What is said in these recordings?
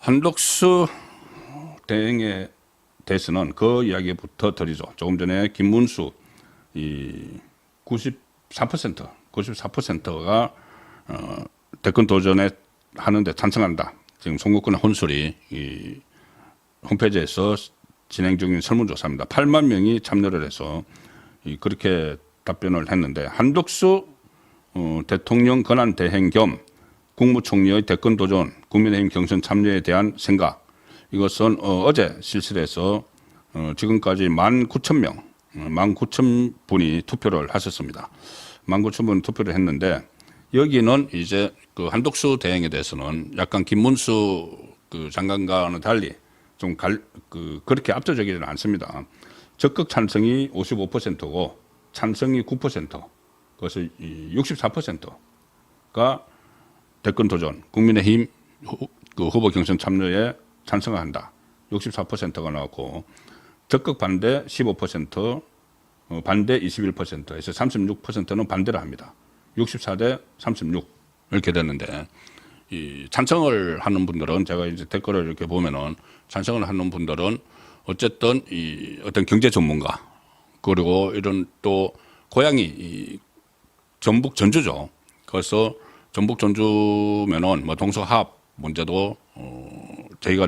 한덕수 대행에 대해서는 그 이야기부터 드리죠. 조금 전에 김문수 이 94%가 대권 도전에 하는데 찬성한다. 지금 송국근 혼술이 이 홈페이지에서 진행 중인 설문조사입니다. 8만 명이 참여를 해서 그렇게 답변을 했는데 한덕수 대통령 권한 대행 겸 국무총리의 대권 도전, 국민의힘 경선 참여에 대한 생각. 이것은 어제 실시를 해서 지금까지 19,000명, 19,000분이 투표를 하셨습니다. 19,000분 투표를 했는데 여기는 이제 그 한덕수 대행에 대해서는 약간 김문수 그 장관과는 달리 좀 그렇게 압도적이지는 않습니다. 적극 찬성이 55%고 찬성이 9%, 그것을 64%가 대권 도전, 국민의힘 그 후보 경선 참여에 찬성한다. 64%가 나왔고 적극 반대 15%, 반대 21%에서 36%는 반대를 합니다. 64대 36 이렇게 됐는데 이 찬성을 하는 분들은 제가 이제 댓글을 이렇게 보면은 찬성을 하는 분들은 어쨌든 이 어떤 경제 전문가 그리고 이런 또 고향이 이 전북 전주죠. 그래서 전북 전주면은 뭐 동서합 문제도 저희가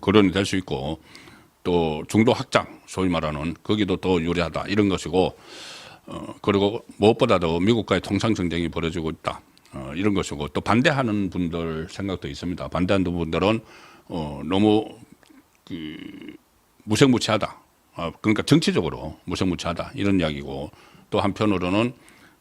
거론이 될 수 있고 또 중도 확장 소위 말하는 거기도 또 유리하다 이런 것이고 그리고 무엇보다도 미국과의 통상 전쟁이 벌어지고 있다 이런 것이고 또 반대하는 분들 생각도 있습니다. 반대하는 분들은 너무 무색무취하다. 그러니까 정치적으로 무색무취하다 이런 이야기고 또 한편으로는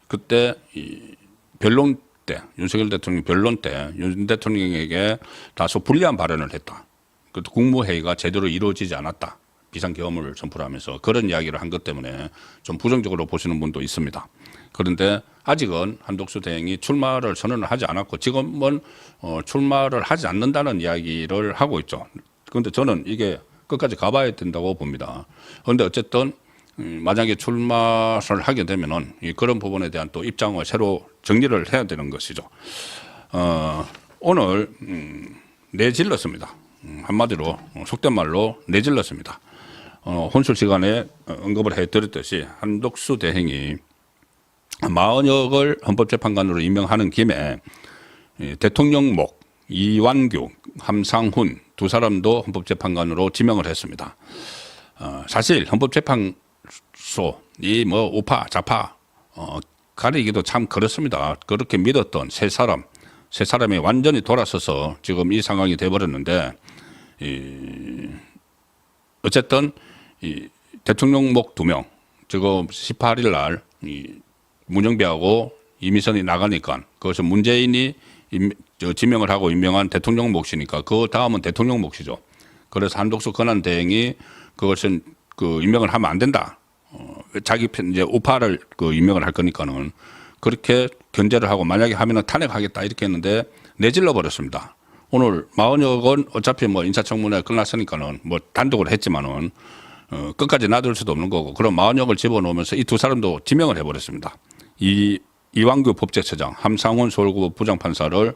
그때 이 변론 때 윤석열 대통령 변론 때 윤 대통령에게 다소 불리한 발언을 했다. 그것도 국무회의가 제대로 이루어지지 않았다. 비상계엄을 선포를 하면서 그런 이야기를 한 것 때문에 좀 부정적으로 보시는 분도 있습니다. 그런데 아직은 한덕수 대행이 출마를 선언을 하지 않았고 지금은 출마를 하지 않는다는 이야기를 하고 있죠. 그런데 저는 이게 끝까지 가봐야 된다고 봅니다. 그런데 어쨌든 만약에 출마를 하게 되면은 그런 부분에 대한 또 입장을 새로 정리를 해야 되는 것이죠. 오늘 내질렀습니다. 한마디로 속된 말로 내질렀습니다. 혼술 시간에 언급을 해드렸듯이 한덕수 대행이 마은혁을 헌법재판관으로 임명하는 김에 대통령목, 이완규, 함상훈 두 사람도 헌법재판관으로 지명을 했습니다. 사실 헌법재판소 이 뭐 우파 좌파 가리기도 참 그렇습니다. 그렇게 믿었던 세 사람이 완전히 돌아서서 지금 이 상황이 돼버렸는데 어쨌든 이 대통령목 2명 지금 18일 날 문영배하고 이미선이 나가니까 그것은 문재인이 지명을 하고 임명한 대통령 몫이니까 그 다음은 대통령 몫이죠. 그래서 한덕수 권한 대행이 그것은 임명을 하면 안 된다. 자기 편 이제 우파를 임명을 할 거니까는 그렇게 견제를 하고 만약에 하면은 탄핵하겠다 이렇게 했는데 내질러 버렸습니다. 오늘 마은혁은 어차피 뭐 인사청문회 끝났으니까는 뭐 단독으로 했지만은 끝까지 놔둘 수도 없는 거고 그럼 마은혁을 집어넣으면서 이 두 사람도 지명을 해버렸습니다. 이완규 법제처장, 함상훈 서울구 부장판사를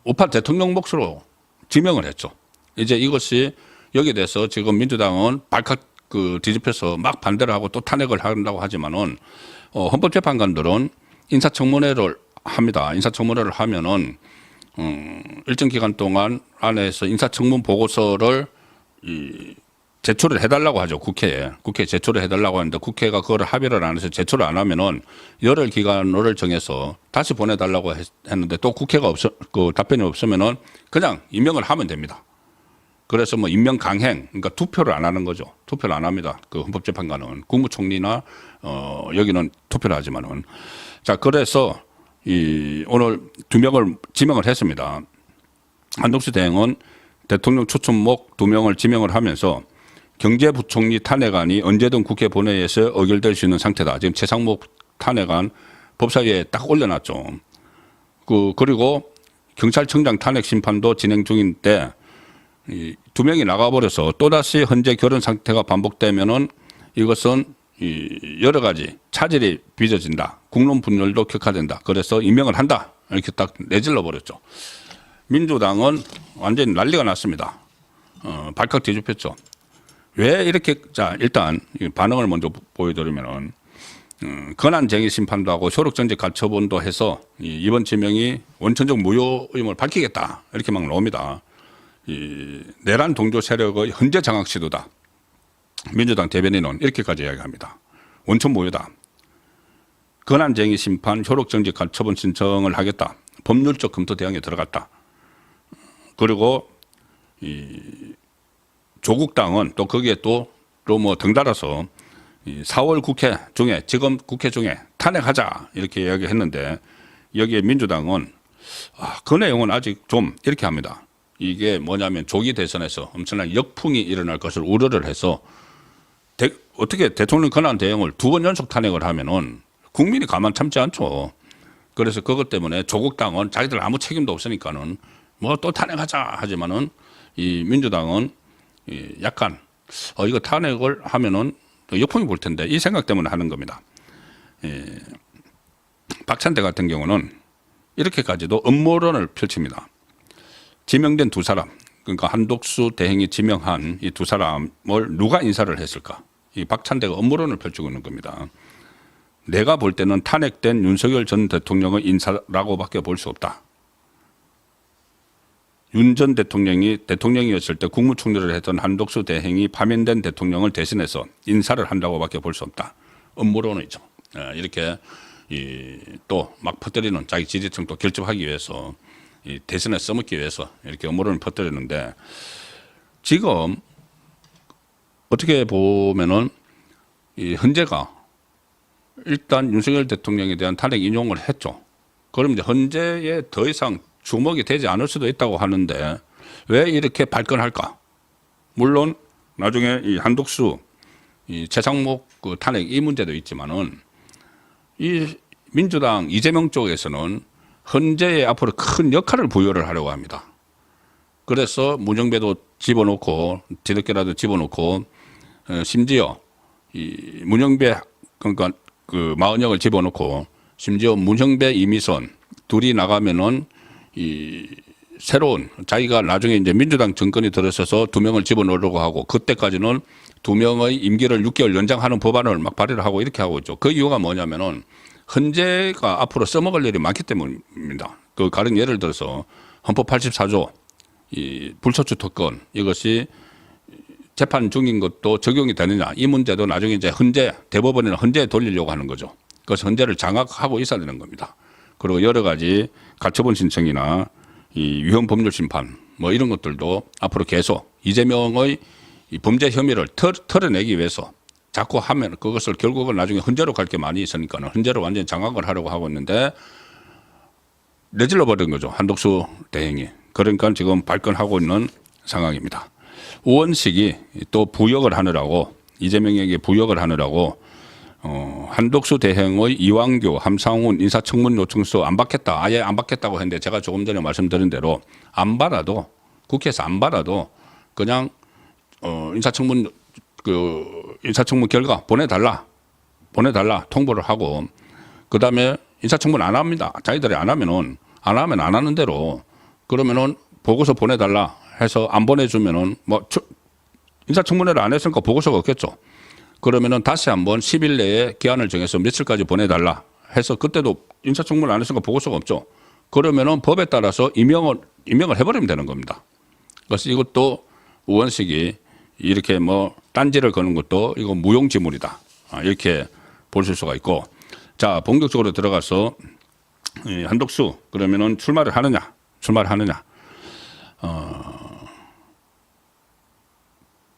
우파 대통령 몫으로 지명을 했죠. 이제 이것이 여기에 대해서 지금 민주당은 발칵 뒤집혀서 막 반대를 하고 또 탄핵을 한다고 하지만은 헌법재판관들은 인사청문회를 합니다. 인사청문회를 하면은 일정 기간 동안 안에서 인사청문 보고서를 제출을 해달라고 하죠. 국회에 제출을 해달라고 하는데 국회가 그걸 합의를 안 해서 제출을 안 하면은 열흘 기간을 정해서 다시 보내달라고 했는데 또 국회가 답변이 없으면은 그냥 임명을 하면 됩니다. 그래서 뭐 임명 강행, 그러니까 투표를 안 하는 거죠. 투표를 안 합니다. 그 헌법재판관은 국무총리나 여기는 투표를 하지만은 자 그래서 오늘 2명을 지명을 했습니다. 한덕수 대행은 대통령 추천목 2명을 지명을 하면서 경제부총리 탄핵안이 언제든 국회 본회의에서 의결될 수 있는 상태다. 지금 최상목 탄핵안 법사위에 딱 올려놨죠. 그리고 경찰청장 탄핵 심판도 진행 중인데 2명이 나가버려서 또다시 현재 결혼 상태가 반복되면은 이것은 여러 가지 차질이 빚어진다. 국론 분열도 격화된다. 그래서 임명을 한다. 이렇게 딱 내질러 버렸죠. 민주당은 완전히 난리가 났습니다. 발칵 뒤집혔죠. 왜 이렇게, 자, 일단 반응을 먼저 보여드리면은, 권한쟁의 심판도 하고 효력정지 가처분도 해서 이번 지명이 원천적 무효임을 밝히겠다. 이렇게 막 나옵니다. 내란 동조 세력의 헌재 장악 시도다. 민주당 대변인은 이렇게까지 이야기합니다. 원천 무효다. 권한쟁의 심판, 효력정지 가처분 신청을 하겠다. 법률적 검토 대응에 들어갔다. 그리고 조국당은 또 거기에 또 뭐 덩달아서 4월 국회 중에, 지금 국회 중에 탄핵하자 이렇게 이야기했는데, 여기에 민주당은 그 내용은 아직 좀 이렇게 합니다. 이게 뭐냐면 조기 대선에서 엄청난 역풍이 일어날 것을 우려를 해서 어떻게 대통령 권한 대행을 2번 연속 탄핵을 하면은 국민이 가만 참지 않죠. 그래서 그것 때문에 조국당은 자기들 아무 책임도 없으니까는 뭐 또 탄핵하자 하지만은 이 민주당은 약간 이거 탄핵을 하면은 역풍이 불 텐데 이 생각 때문에 하는 겁니다. 박찬대 같은 경우는 이렇게까지도 음모론을 펼칩니다. 지명된 두 사람, 그러니까 한독수 대행이 지명한 이 두 사람을 누가 인사를 했을까? 이 박찬대가 음모론을 펼치고 있는 겁니다. 내가 볼 때는 탄핵된 윤석열 전 대통령의 인사라고밖에 볼 수 없다. 윤 전 대통령이 대통령이었을 때 국무총리를 했던 한독수 대행이 파면된 대통령을 대신해서 인사를 한다고밖에 볼 수 없다. 음모론이죠. 이렇게 또 막 퍼뜨리는, 자기 지지층 또 결집하기 위해서 대선에 써먹기 위해서 이렇게 음모론을 퍼뜨리는데, 지금 어떻게 보면은 이 헌재가 일단 윤석열 대통령에 대한 탄핵 인용을 했죠. 그럼 이제 헌재에 더 이상 주목이 되지 않을 수도 있다고 하는데 왜 이렇게 발끈할까? 물론 나중에 이 한독수, 이 최상목 그 탄핵 이 문제도 있지만은 이 민주당 이재명 쪽에서는 헌재에 앞으로 큰 역할을 부여를 하려고 합니다. 그래서 문영배도 집어넣고 뒤늦게라도 집어넣고 심지어 이 문영배, 그러니까 그 마은영을 집어넣고 심지어 문영배, 이미선 둘이 나가면은 이 새로운, 자기가 나중에 이제 민주당 정권이 들어서서 2명을 집어넣으려고 하고, 그때까지는 2명의 임기를 6개월 연장하는 법안을 막 발의를 하고 이렇게 하고 있죠. 그 이유가 뭐냐면은 헌재가 앞으로 써먹을 일이 많기 때문입니다. 그 가령 예를 들어서 헌법 84조 이 불소추 특권, 이것이 재판 중인 것도 적용이 되느냐, 이 문제도 나중에 이제 헌재, 대법원이나 헌재에 돌리려고 하는 거죠. 그래서 헌재를 장악하고 있어야 되는 겁니다. 그리고 여러 가지 가처분 신청이나 이 위헌 법률 심판 뭐 이런 것들도 앞으로 계속 이재명의 이 범죄 혐의를 털어내기 위해서 자꾸 하면 그것을 결국은 나중에 헌재로 갈 게 많이 있으니까는 헌재로 완전히 장악을 하려고 하고 있는데 내질러 버린 거죠. 한독수 대행이. 그러니까 지금 발끈하고 있는 상황입니다. 우원식이 또 부역을 하느라고, 이재명에게 부역을 하느라고 한독수 대행의 이완규, 함상훈 인사청문 요청서 안 받겠다, 아예 안 받겠다고 했는데, 제가 조금 전에 말씀드린 대로 안 받아도, 국회에서 안 받아도 그냥 인사청문 결과 보내달라 통보를 하고, 그 다음에 인사청문 안 합니다. 자기들이 안 하면 안 하는 대로, 그러면은 보고서 보내달라 해서 안 보내주면은 뭐 인사청문회를 안 했으니까 보고서가 없겠죠. 그러면은 다시 한번 10일 내에 기한을 정해서 며칠까지 보내달라 해서, 그때도 인사청문회 안 했으니까 보고서가 없죠. 그러면은 법에 따라서 임명을 해버리면 되는 겁니다. 그래서 이것도 우원식이 이렇게 뭐 딴지를 거는 것도 이거 무용지물이다, 이렇게 보실 수가 있고, 자, 본격적으로 들어가서 한독수 그러면은 출마를 하느냐.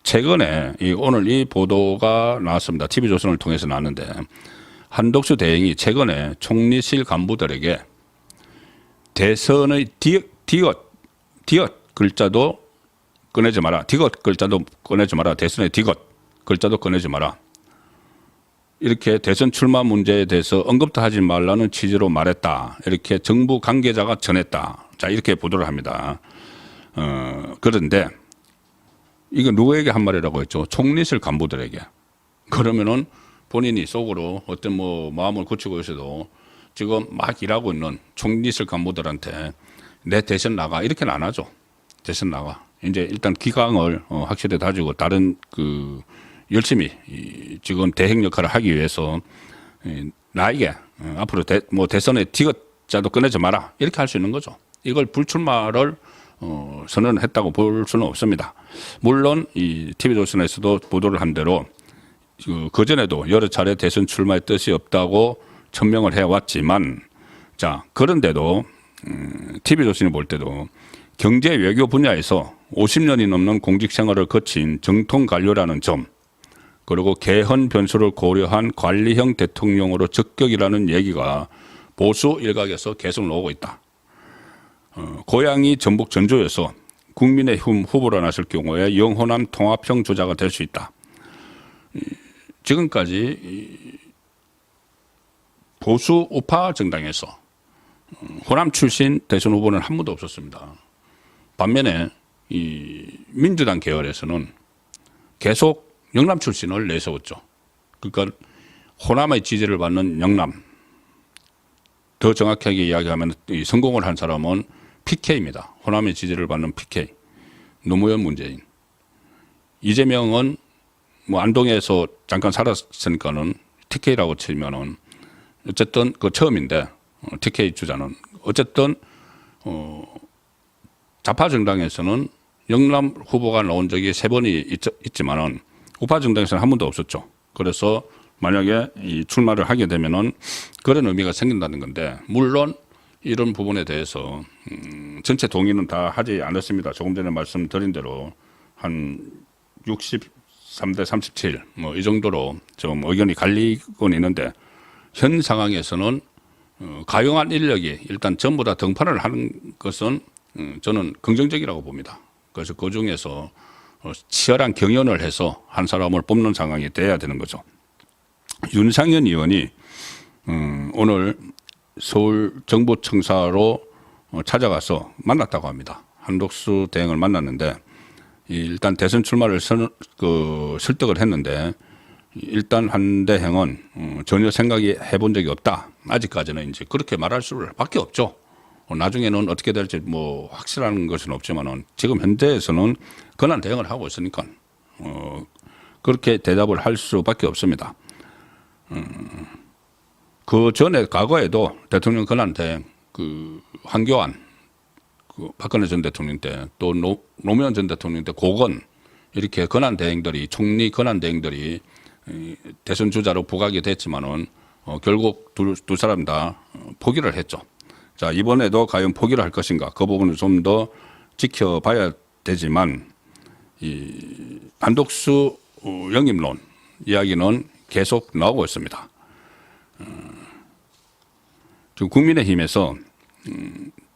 최근에 오늘 이 보도가 나왔습니다. TV조선을 통해서 나왔는데, 한독수 대행이 최근에 총리실 간부들에게 대선의 디귿 글자도 꺼내지 마라. 디귿 글자도 꺼내지 마라. 대선의 디귿 글자도 꺼내지 마라. 이렇게 대선 출마 문제에 대해서 언급도 하지 말라는 취지로 말했다. 이렇게 정부 관계자가 전했다. 자, 이렇게 보도를 합니다. 그런데 이거 누구에게 한 말이라고 했죠? 총리실 간부들에게. 그러면은 본인이 속으로 어떤 뭐 마음을 굳히고 있어도 지금 막 일하고 있는 총리실 간부들한테 내 대선 나가 이렇게는 안 하죠. 대선 나가. 이제 일단 기강을 확실히 다지고 다른 열심히 지금 대행 역할을 하기 위해서 나에게 앞으로 대선에 티격자도 꺼내지 마라 이렇게 할 수 있는 거죠. 이걸 불출마를 선언했다고 볼 수는 없습니다. 물론 이 TV조선에서도 보도를 한 대로 그전에도 여러 차례 대선 출마의 뜻이 없다고 천명을 해왔지만 자 그런데도 TV조선이 볼 때도 경제 외교 분야에서 50년이 넘는 공직 생활을 거친 정통 관료라는 점 그리고 개헌 변수를 고려한 관리형 대통령으로 적격이라는 얘기가 보수 일각에서 계속 나오고 있다. 고향이 전북 전주에서 국민의힘 후보로 나설 경우에 영호남 통합형 주자가 될 수 있다. 지금까지 보수 우파 정당에서 호남 출신 대선 후보는 한 분도 없었습니다. 반면에 이 민주당 계열에서는 계속 영남 출신을 내세웠죠. 그러니까 호남의 지지를 받는 영남, 더 정확하게 이야기하면 성공을 한 사람은 PK입니다. 호남의 지지를 받는 PK, 노무현, 문재인. 이재명은 뭐 안동에서 잠깐 살았으니까는 TK라고 치면은 어쨌든 그 처음인데 TK 주자는 어쨌든 좌파 정당에서는 영남 후보가 나온 적이 3번이 있지만은 우파 정당에서는 한 번도 없었죠. 그래서 만약에 이 출마를 하게 되면은 그런 의미가 생긴다는 건데 물론 이런 부분에 대해서 전체 동의는 다 하지 않았습니다. 조금 전에 말씀드린 대로 한 63대 37 뭐 이 정도로 좀 의견이 갈리곤 있는데 현 상황에서는 가용한 인력이 일단 전부 다 등판을 하는 것은 저는 긍정적이라고 봅니다. 그래서 그 중에서 치열한 경연을 해서 한 사람을 뽑는 상황이 돼야 되는 거죠. 윤상현 의원이 오늘 서울 정부청사로 찾아가서 만났다고 합니다. 한독수 대행을 만났는데 일단 대선 출마를 설득을 했는데 일단 한 대행은 전혀 생각이 해본 적이 없다. 아직까지는 이제 그렇게 말할 수밖에 없죠. 나중에는 어떻게 될지 뭐 확실한 것은 없지만은 지금 현재에서는 권한 대행을 하고 있으니까 그렇게 대답을 할 수밖에 없습니다. 그 전에 과거에도 대통령 권한 대행 황교안 박근혜 전 대통령 때 또 노무현 전 대통령 때 고건 이렇게 권한 대행들이 총리 권한 대행들이 대선 주자로 부각이 됐지만은 결국 두 사람 다 포기를 했죠. 자 이번에도 과연 포기를 할 것인가 그 부분을 좀 더 지켜봐야 되지만 이 한독수 영입론 이야기는 계속 나오고 있습니다. 지금 국민의힘에서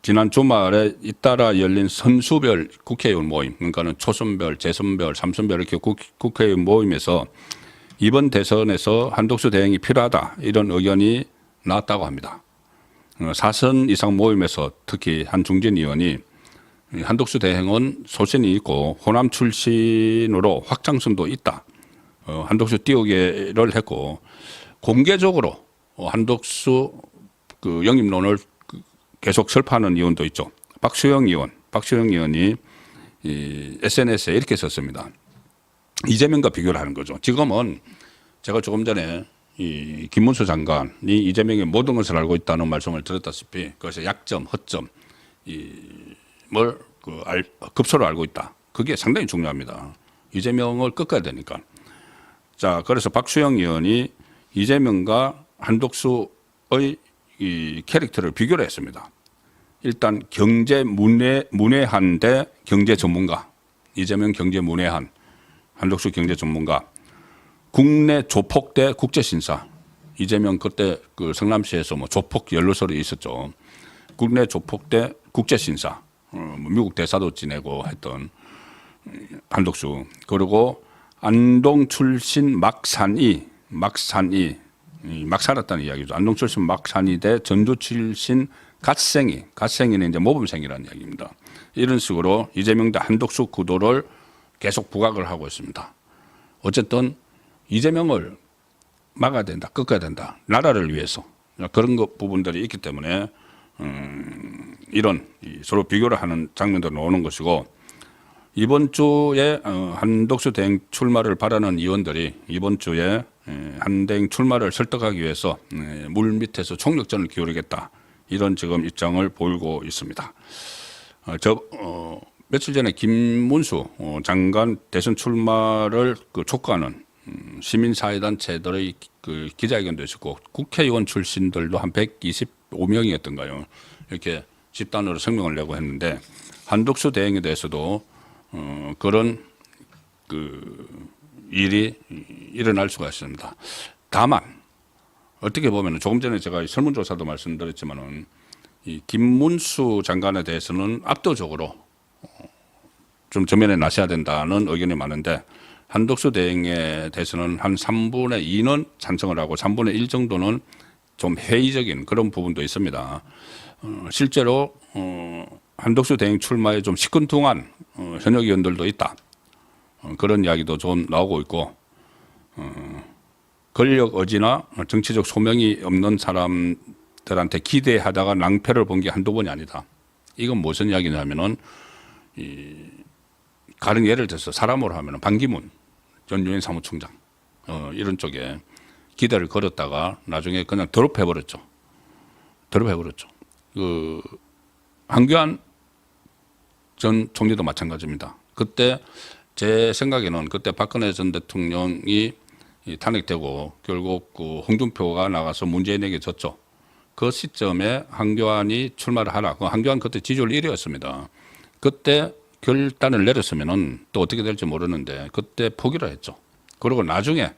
지난 주말에 잇따라 열린 선수별 국회의원 모임, 그러니까는 초선별, 재선별, 삼선별 이렇게 국회의원 모임에서 이번 대선에서 한독수 대행이 필요하다 이런 의견이 나왔다고 합니다. 4선 이상 모임에서 특히 한중진 의원이 한독수 대행은 소신이 있고 호남 출신으로 확장성도 있다. 한독수 띄우기를 했고 공개적으로 한독수 영입론을 계속 설파하는 의원도 있죠. 박수영 의원이 SNS에 이렇게 썼습니다. 이재명과 비교를 하는 거죠. 지금은 제가 조금 전에 이 김문수 장관이 이재명의 모든 것을 알고 있다는 말씀을 드렸다시피 그것의 약점, 허점, 뭘 급소로 알고 있다. 그게 상당히 중요합니다. 이재명을 꺾어야 되니까. 자, 그래서 박수영 의원이 이재명과 한독수의 이 캐릭터를 비교를 했습니다. 일단 경제 문외한 대 경제 전문가, 이재명 경제 문외한, 한독수 경제 전문가, 국내 조폭 대 국제 신사. 이재명 그때 그 성남시에서 뭐 조폭 연루설이 있었죠. 국내 조폭 대 국제 신사. 미국 대사도 지내고 했던 한독수. 그리고 안동 출신 막산이 막 살았다는 이야기죠. 안동 출신 막산이 대 전주 출신 갓생이는 이제 모범생이라는 이야기입니다. 이런 식으로 이재명 대 한독수 구도를 계속 부각을 하고 있습니다. 어쨌든 이재명을 막아야 된다, 꺾어야 된다. 나라를 위해서 그런 부분들이 있기 때문에 이런 서로 비교를 하는 장면도 나오는 것이고 이번 주에 한덕수 대행 출마를 바라는 의원들이 이번 주에 한 대행 출마를 설득하기 위해서 물 밑에서 총력전을 기울이겠다 이런 지금 입장을 보이고 있습니다. 며칠 전에 김문수 장관 대선 출마를 촉구하는 시민사회단체들의 기자회견도 있었고 국회의원 출신들도 한 125명이었던가요. 이렇게 집단으로 성명을 내고 했는데 한덕수 대행에 대해서도 그런 일이 일어날 수가 있습니다. 다만 어떻게 보면 조금 전에 제가 설문조사도 말씀드렸지만은 이 김문수 장관에 대해서는 압도적으로 좀 전면에 나서야 된다는 의견이 많은데 한덕수 대행에 대해서는 한 3분의 2는 찬성을 하고 3분의 1 정도는 좀 회의적인 그런 부분도 있습니다. 실제로 한덕수 대행 출마에 좀 시큰둥한 현역 의원들도 있다. 그런 이야기도 좀 나오고 있고 권력 의지나 정치적 소명이 없는 사람들한테 기대하다가 낭패를 본 게 한두 번이 아니다. 이건 무슨 이야기냐면은 가령 예를 들어서 사람으로 하면은 반기문 전 유엔 사무총장 이런 쪽에 기대를 걸었다가 나중에 그냥 드롭해버렸죠. 한교안 전 총리도 마찬가지입니다. 그때 제 생각에는 그때 박근혜 전 대통령이 탄핵되고 결국 홍준표가 나가서 문재인에게 졌죠. 그 시점에 한교안이 출마를 하라. 한교안 그때 지지율 1위였습니다. 그때 결단을 내렸으면은 또 어떻게 될지 모르는데 그때 포기를 했죠. 그리고 나중에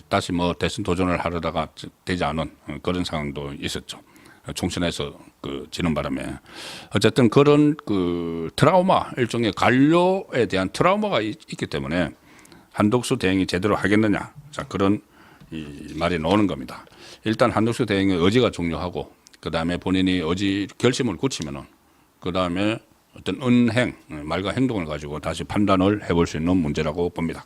다시 대선 도전을 하려다가 되지 않은 그런 상황도 있었죠. 총선에서 지는 바람에 어쨌든 그런 트라우마 일종의 관료에 대한 트라우마가 있기 때문에 한덕수 대행이 제대로 하겠느냐 그런 말이 나오는 겁니다. 일단 한덕수 대행의 의지가 중요하고 그 다음에 본인이 결심을 굳히면은 그 다음에 어떤 말과 행동을 가지고 다시 판단을 해볼 수 있는 문제라고 봅니다.